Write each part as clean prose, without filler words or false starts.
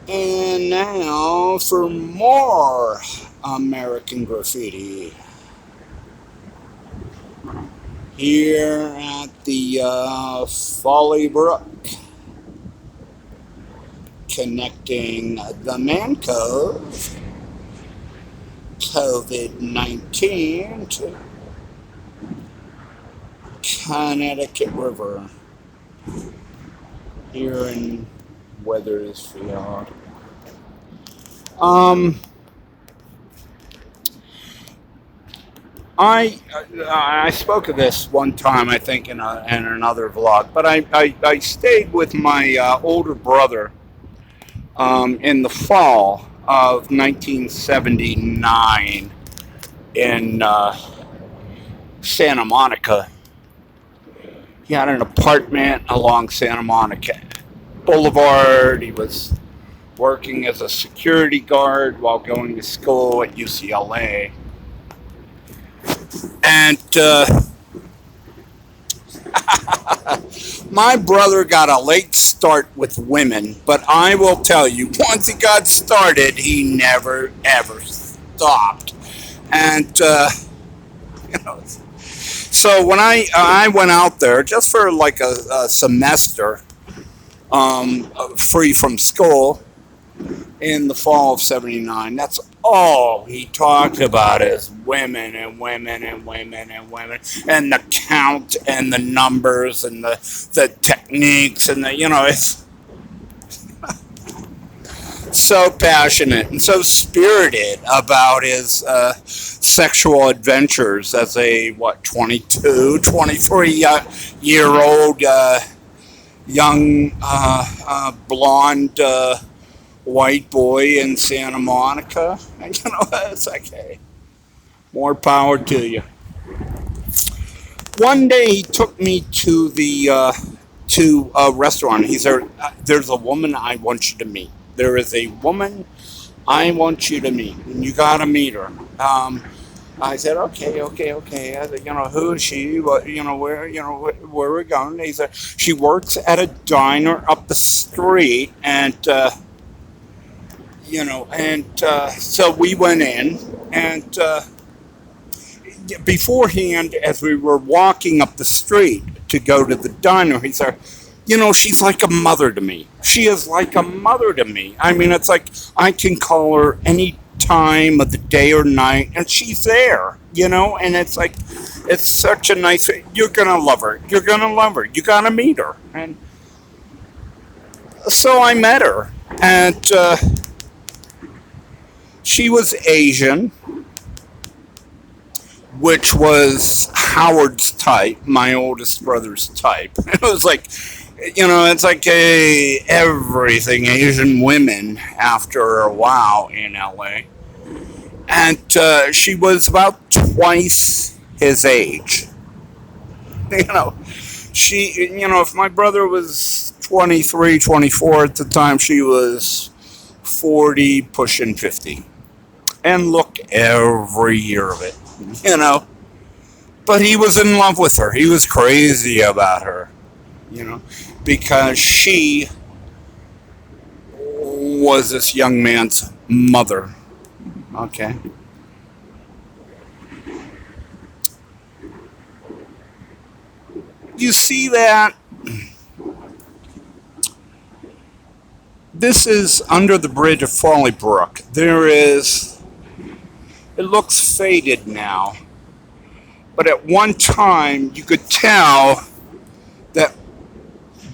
And now for more American Graffiti here at the Folly Brook, connecting the Man Cove, COVID 19 to Connecticut River here in Wethersfield. Um, I spoke of this one time, I think, in another vlog, but I stayed with my older brother in the fall of 1979 in Santa Monica. He had an apartment along Santa Monica Boulevard. He was working as a security guard while going to school at UCLA. And my brother got a late start with women, but I will tell you, once he got started, he never ever stopped. And you know, so when I went out there just for like a semester, free from school in the fall of '79, that's all he talked about is women and women and women and women and the count and the numbers and the techniques and it's so passionate and so spirited about his sexual adventures as a 22, 23 year old young blonde white boy in Santa Monica. And it's like, hey, more power to you. One day he took me to the to a restaurant. He said, "There's a woman I want you to meet. There is a woman I want you to meet, and you gotta meet her." I said, "Okay, okay, okay." I said, "Who is she? What, where we're going?" He said, "She works at a diner up the street, and." So we went in, and beforehand, as we were walking up the street to go to the diner, he said, she's like a mother to me. She is like a mother to me. I mean, it's like I can call her any time of the day or night, and she's there, and it's like, it's such a nice, you're going to love her. You're going to love her. You got to meet her. And so I met her, and she was Asian, which was Howard's type, my oldest brother's type. It was like, it's like everything Asian women after a while in LA. And she was about twice his age. If my brother was 23, 24 at the time, she was 40, pushing 50. And look, every year of it. But he was in love with her. He was crazy about her, because she was this young man's mother. Okay. You see that? This is under the bridge of Folly Brook. It looks faded now, but at one time you could tell that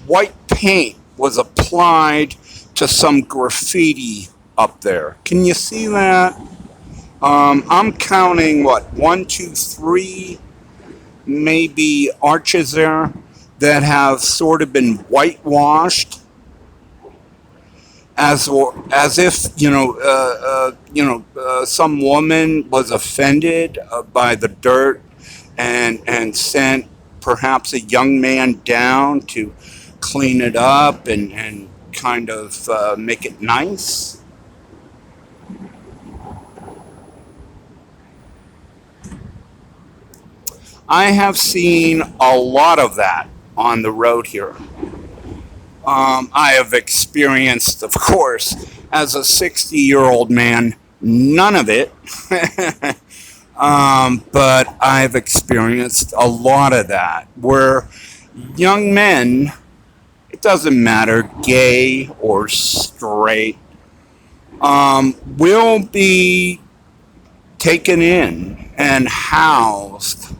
white paint was applied to some graffiti up there. Can you see that? I'm counting one, two, three, maybe arches there that have sort of been whitewashed, as if some woman was offended by the dirt and sent perhaps a young man down to clean it up and kind of make it nice. I have seen a lot of that on the road here. I have experienced, of course, As a 60-year-old man, none of it. But I've experienced a lot of that where young men, it doesn't matter, gay or straight, will be taken in and housed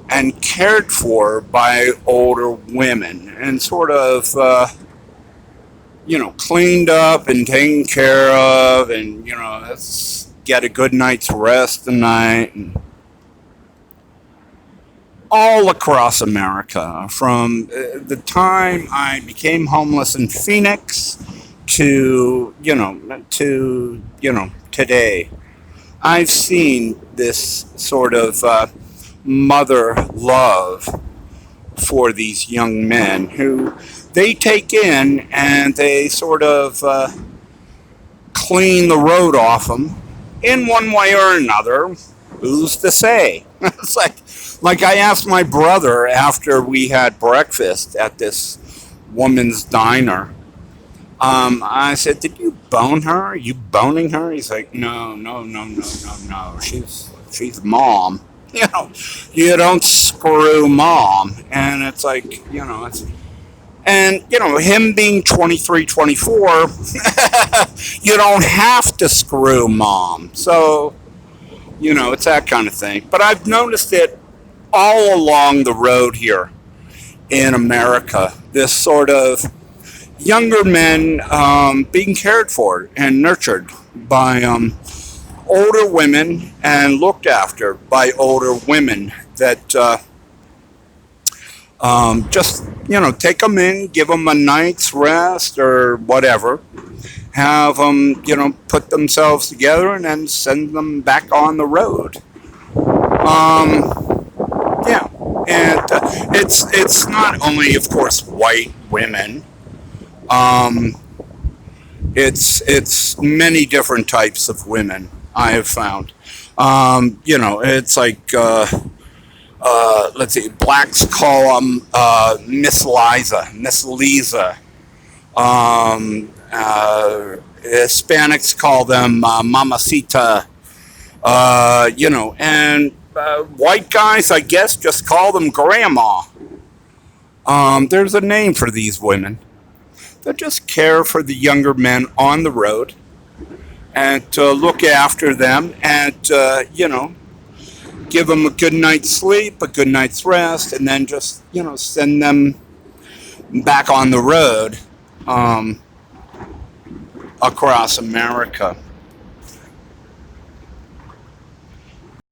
and cared for by older women and sort of, cleaned up and taken care of, and, let's get a good night's rest tonight. And all across America, from the time I became homeless in Phoenix to today, I've seen this sort of mother love for these young men who they take in and they sort of clean the road off them in one way or another. Who's to say? It's like I asked my brother after we had breakfast at this woman's diner. I said, "Did you bone her? Are you boning her?" He's like, "No, no, no, no, no, no. She's mom. You don't screw mom." And it's like, him being 23, 24, you don't have to screw mom. So, it's that kind of thing. But I've noticed it all along the road here in America. This sort of younger men being cared for and nurtured by older women and looked after by older women that just, take them in, give them a night's rest or whatever, have them, put themselves together and then send them back on the road. Yeah, and it's not only, of course, white women. It's many different types of women I have found. It's like let's see, blacks call them Miss Liza, Miss Liza. Hispanics call them Mama Sita. And white guys, I guess, just call them Grandma. There's a name for these women that just care for the younger men on the road and to look after them and, give them a good night's sleep, a good night's rest, and then just, send them back on the road across America.